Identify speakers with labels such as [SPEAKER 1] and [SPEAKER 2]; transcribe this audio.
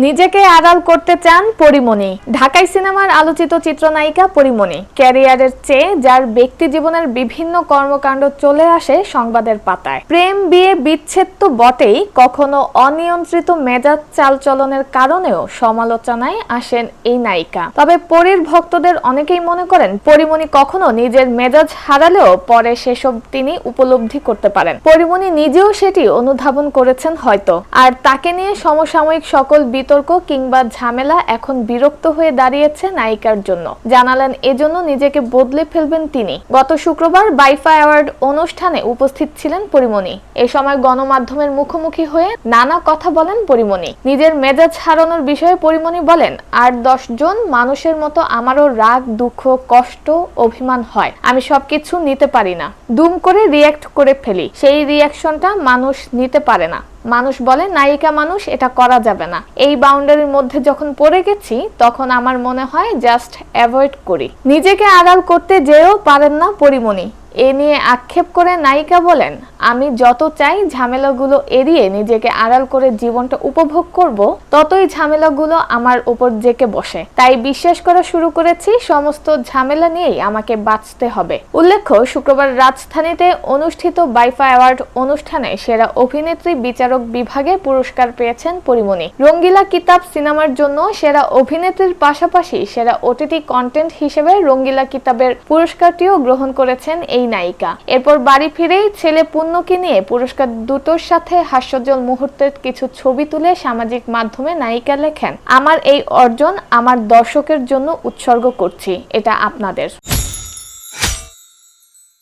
[SPEAKER 1] নিজেকে আড়াল করতে চান পরিমণি। ঢাকাই সিনেমার আলোচিত চিত্রনায়িকা পরিমণি ক্যারিয়ারের চেয়ে যার ব্যক্তি জীবনের বিভিন্ন কর্মকাণ্ড চলে আসে সংবাদের পাতায়। প্রেম, বিয়ে, বিচ্ছেদ তো বটেই, কখনো অনিয়ন্ত্রিত মেজাজ চালচলনের কারণেও সমালোচনায় আসেন এই নায়িকা। তবে পরীর ভক্তদের অনেকেই মনে করেন পরিমণি কখনো নিজের মেজাজ হারালেও পরে সেসব তিনি উপলব্ধি করতে পারেন। পরিমণি নিজেও সেটি অনুধাবন করেছেন হয়তো। আর তাকে নিয়ে সমসাময়িক সকল বিতর্ক কিংবা ঝামেলা এখন বিরক্ত হয়ে দাঁড়িয়েছে নায়িকার জন্য। জানালেন এজন্য নিজেকে বদলে ফেলবেন তিনি। গত শুক্রবার বাইফা অ্যাওয়ার্ড অনুষ্ঠানে উপস্থিত ছিলেন পরিমণি। এ সময় গণমাধ্যমের মুখোমুখি হয়ে নানা কথা বলেন পরিমণি। নিজের মেজাজ হারানোর বিষয়ে পরিমণি বলেন, ৮-১০ জন মানুষের মতো আমারও রাগ, দুঃখ, কষ্ট, অভিমান হয়। আমি সবকিছু নিতে পারি না, দুম করে রিয়্যাক্ট করে ফেলি। সেই রিয়াকশনটা মানুষ নিতে পারে না। মানুষ বলে নায়িকা মানুষ, এটা করা যাবে না। এই বাউন্ডারির মধ্যে যখন পড়ে গেছি তখন আমার মনে হয় জাস্ট অ্যাভয়েড করি। নিজেকে আড়াল করতে যেও পারেন না পরিমণি। এ নিয়ে আক্ষেপ করে নায়িকা বলেন, আমি যত চাই ঝামেলাগুলো এড়িয়ে নিজেকে আড়াল করে জীবনটা উপভোগ করব, ততই ঝামেলাগুলো আমার উপর জেঁকে বসে। তাই বিশ্বাস করা শুরু করেছি সমস্ত ঝামেলা নিয়েই আমাকে বাঁচতে হবে। উল্লেখ্য, শুক্রবার রাজধানীতে অনুষ্ঠিত বাইফা অ্যাওয়ার্ড অনুষ্ঠানে সেরা অভিনেত্রী বিচারক বিভাগে পুরস্কার পেয়েছেন পরিমণি। রঙ্গিলা কিতাব সিনেমার জন্য সেরা অভিনেত্রীর পাশাপাশি সেরা ওটিটি কন্টেন্ট হিসেবে রঙ্গিলা কিতাবের পুরস্কারটিও গ্রহণ করেছেন এই নায়িকা। এরপর বাড়ি ফিরেই ছেলে পুণ্যকে নিয়ে পুরস্কার দুটোর সাথে হাস্যোজ্জ্বল মুহূর্তের কিছু ছবি তুলে সামাজিক মাধ্যমে নায়িকা লেখেন, আমার এই অর্জন আমার দর্শকের জন্য উৎসর্গ করছি, এটা আপনাদের।